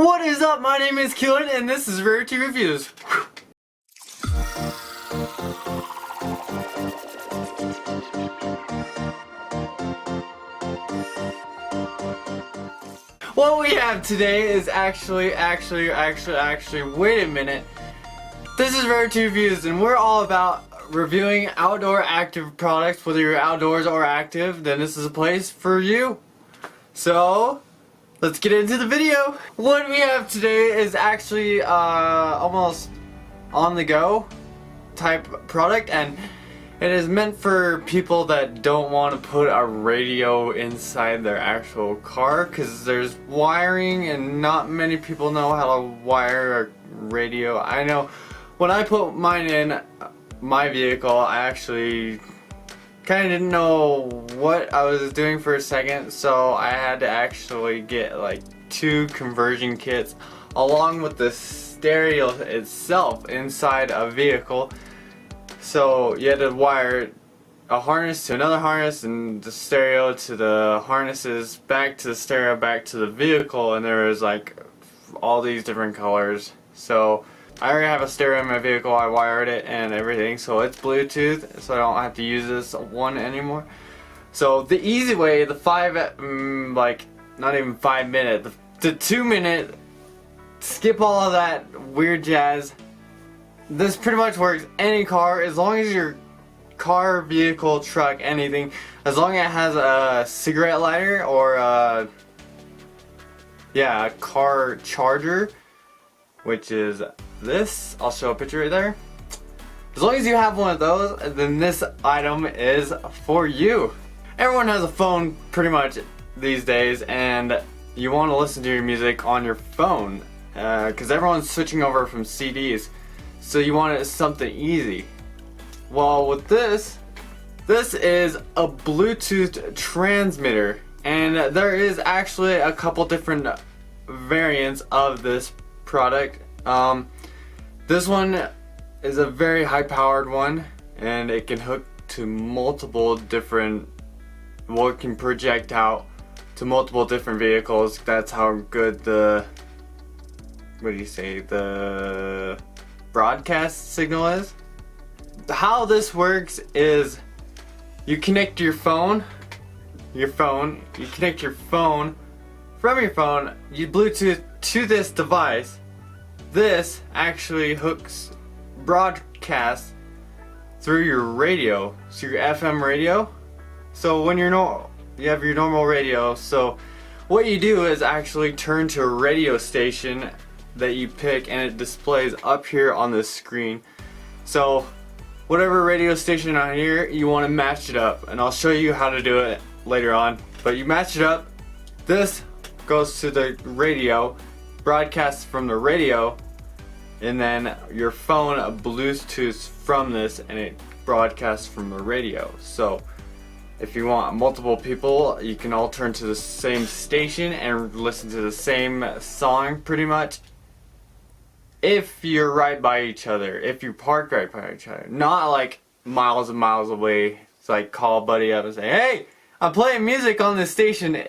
What is up? My name is Keelan and this is Rarity Reviews. What we have today is actually, wait a minute. This is Rarity Reviews and we're all about reviewing outdoor active products. Whether you're outdoors or active, then this is a place for you. So, let's get into the video. What we have today is actually almost on the go type product, and it is meant for people that don't want to put a radio inside their actual car because there's wiring and not many people know how to wire a radio. I know when I put mine in my vehicle, I actually kind of didn't know what I was doing for a second, so I had to actually get like 2 conversion kits along with the stereo itself inside a vehicle. So you had to wire a harness to another harness and the stereo to the harnesses back to the stereo back to the vehicle, and there was like all these different colors. So I already have a stereo in my vehicle, I wired it and everything, so it's Bluetooth, so I don't have to use this one anymore. So the easy way, the like not even 5 minute, the 2 minute, skip all of that weird jazz. This pretty much works any car, as long as your car, vehicle, truck, anything, as long as it has a cigarette lighter or a car charger, which is this. I'll show a picture right there. As long as you have one of those, then this item is for you. Everyone has a phone pretty much these days, and you want to listen to your music on your phone because everyone's switching over from CDs, so you want something easy. Well, with this is a Bluetooth transmitter, and there is actually a couple different variants of this product. This one is a very high powered one, and it can hook to multiple different, well, it can project out to multiple different vehicles. That's how good the, the broadcast signal is. How this works is you connect your phone, you connect your phone from your phone, you Bluetooth to this device. This actually broadcasts through your radio, so your FM radio. So when you have your normal radio, so what you do is actually turn to a radio station that you pick, and it displays up here on the screen. So whatever radio station on here, you want to match it up, and I'll show you how to do it later on. But you match it up. This goes to the radio, broadcasts from the radio, and then your phone Bluetooths from this, and it broadcasts from the radio. So if you want multiple people, you can all turn to the same station and listen to the same song pretty much. If you're right by each other, if you park right by each other, not like miles and miles away. It's like call a buddy up and say, hey, I'm playing music on this station.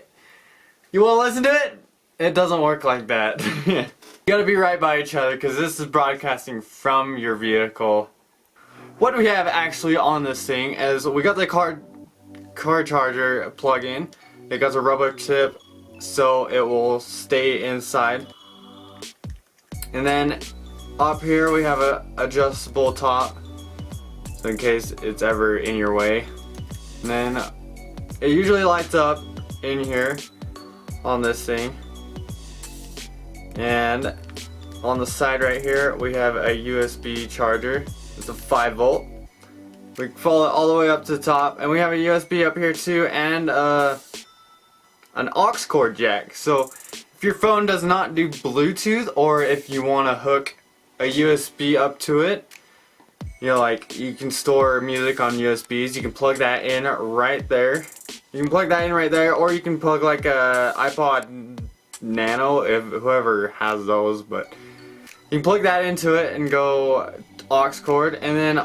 You want to listen to it? It doesn't work like that. You gotta be right by each other because this is broadcasting from your vehicle. What we have actually on this thing is we got the car charger plug-in. It got a rubber tip so it will stay inside. And then up here we have a adjustable top, so in case it's ever in your way. And then it usually lights up in here on this thing. And on the side right here we have a USB charger. It's a 5 volt. We follow it all the way up to the top, and we have a USB up here too, and an aux cord jack. So if your phone does not do Bluetooth, or if you want to hook a USB up to it, you know, like you can store music on USBs, you can plug that in right there. You can plug that in right there, or you can plug like a iPod Nano, if whoever has those, but you can plug that into it and go aux cord. And then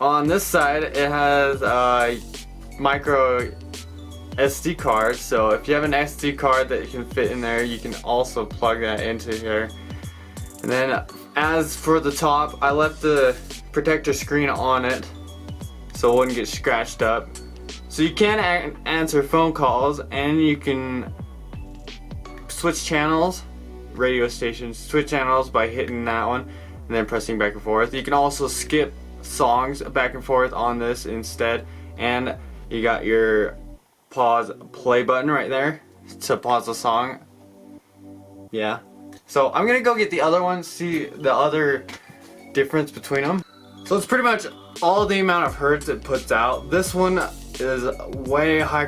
on this side it has micro SD card, so if you have an SD card that you can fit in there, you can also plug that into here. And then as for the top, I left the protector screen on it so it wouldn't get scratched up. So you can answer phone calls, and you can switch channels, radio stations, switch channels by hitting that one and then pressing back and forth. You can also skip songs back and forth on this instead, and you got your pause play button right there to pause the song. Yeah. So I'm gonna go get the other one, see the other difference between them. So it's pretty much all the amount of hertz it puts out. This one is way higher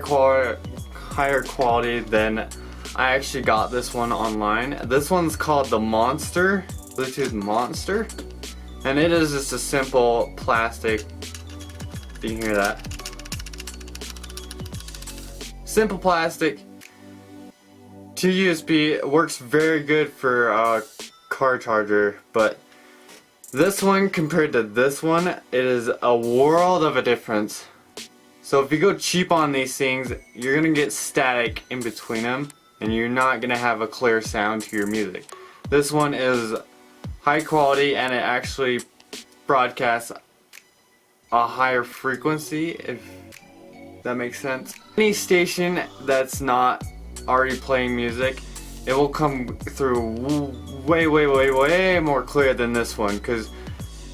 quality than I actually got this one online. This one's called the Monster, Bluetooth Monster. And it is just a simple plastic, if you can hear that. Simple plastic, 2 USB, it works very good for a car charger, but this one compared to this one, it is a world of a difference. So if you go cheap on these things, you're gonna get static in between them, and you're not gonna have a clear sound to your music. This one is high quality, and it actually broadcasts a higher frequency, if that makes sense. Any station that's not already playing music, it will come through way more clear than this one, because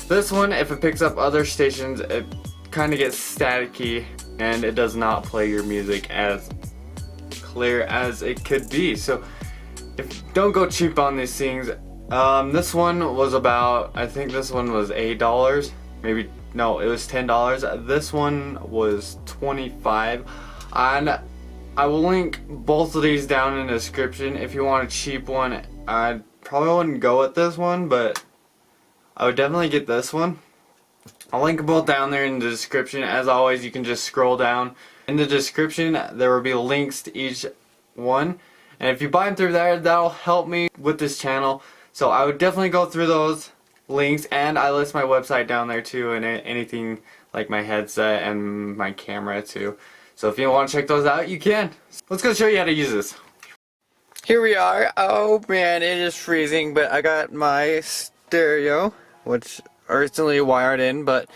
this one, if it picks up other stations, it kind of gets staticky and it does not play your music as clear as it could be. So don't go cheap on these things. This one was about, I think this one was $8, maybe, no, it was $10. This one was $25, and I will link both of these down in the description. If you want a cheap one, I probably wouldn't go with this one, but I would definitely get this one. I'll link them both down there in the description. As always, you can just scroll down. In the description, there will be links to each one. And if you buy them through there, that'll help me with this channel. So I would definitely go through those links, and I list my website down there too, and anything like my headset and my camera too. So if you want to check those out, you can. Let's go show you how to use this. Here we are. Oh man, it is freezing, but I got my stereo, which are recently wired in, but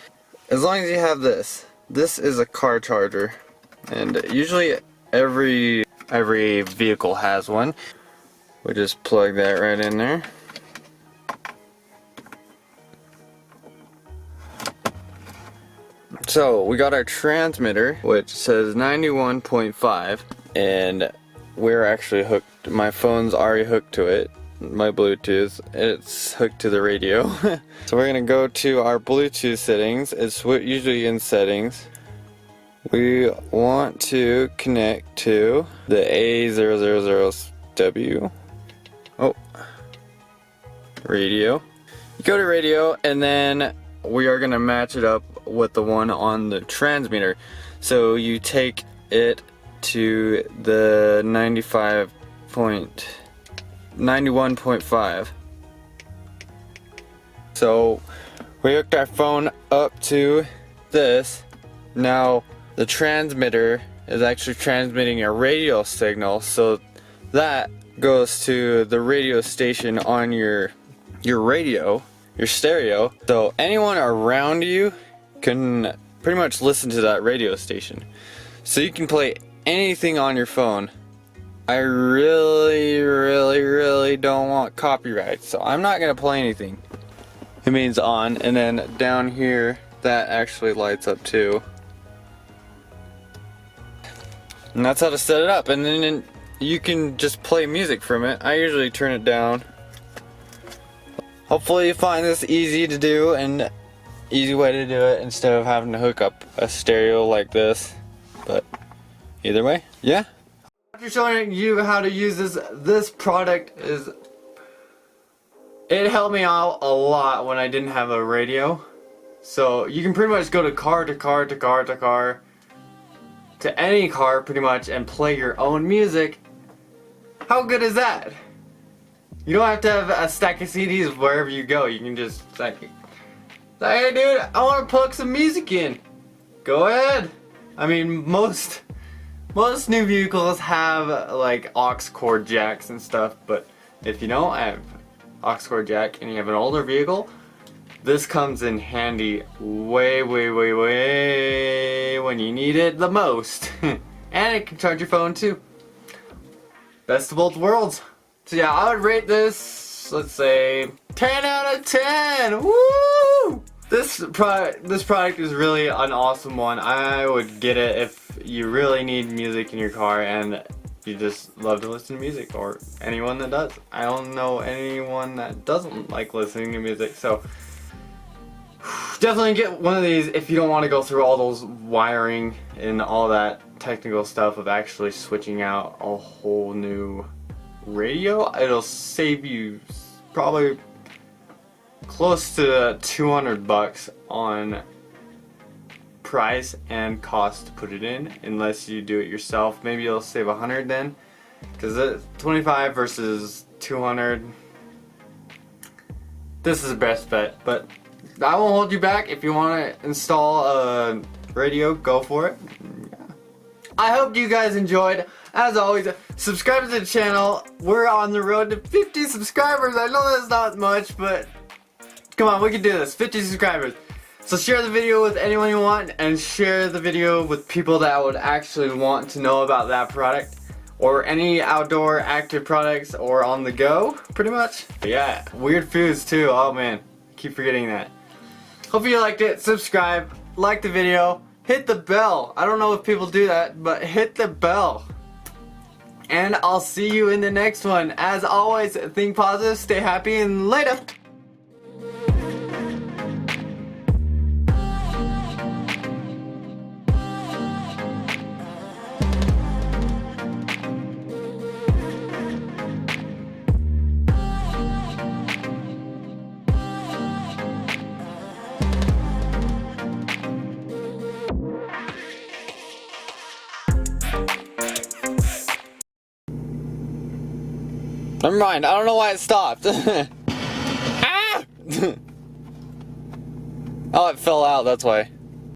as long as you have this is a car charger, and usually every vehicle has one. We just plug that right in there. So we got our transmitter, which says 91.5, and we're actually hooked. My phone's already hooked to it. My Bluetooth, it's hooked to the radio. So we're gonna go to our Bluetooth settings. It's usually in settings. We want to connect to the A000W. Oh, radio. You go to radio, and then we are gonna match it up with the one on the transmitter. So you take it to the 91.5. So we hooked our phone up to this. Now the transmitter is actually transmitting a radio signal, so that goes to the radio station on your radio, your stereo. So anyone around you can pretty much listen to that radio station. So you can play anything on your phone. I really don't want copyright, so I'm not gonna play anything. It means on, and then down here that actually lights up too. And that's how to set it up, and then you can just play music from it. I usually turn it down. Hopefully you find this easy to do and easy way to do it instead of having to hook up a stereo like this. But either way, yeah. After showing you how to use this product it helped me out a lot when I didn't have a radio. So you can pretty much go to car to car to car to car to any car pretty much and play your own music. How good is that? You don't have to have a stack of CDs wherever you go. You can just like, hey dude, I want to plug some music in. Go ahead. I mean, most Most new vehicles have like aux cord jacks and stuff, but if you don't have aux cord jack and you have an older vehicle, this comes in handy way when you need it the most. And it can charge your phone too. Best of both worlds. So yeah, I would rate this, let's say, 10 out of 10! Woo! This product is really an awesome one. I would get it if you really need music in your car and you just love to listen to music, or anyone that does. I don't know anyone that doesn't like listening to music, so definitely get one of these if you don't want to go through all those wiring and all that technical stuff of actually switching out a whole new radio. It'll save you probably close to 200 bucks on price and cost to put it in, unless you do it yourself. Maybe you'll save 100 then, because it's 25 versus 200. This is the best bet, but I won't hold you back. If you want to install a radio, go for it. Yeah. I hope you guys enjoyed. As always, subscribe to the channel. We're on the road to 50 subscribers. I know that's not much, but come on, we can do this. 50 subscribers. So share the video with anyone you want, and share the video with people that would actually want to know about that product, or any outdoor active products, or on the go, pretty much. But yeah, weird fuze too. Oh man, keep forgetting that. Hope you liked it. Subscribe, like the video, hit the bell. I don't know if people do that, but hit the bell. And I'll see you in the next one. As always, think positive, stay happy, and later. Never mind, I don't know why it stopped. Ah! Oh, it fell out, that's why.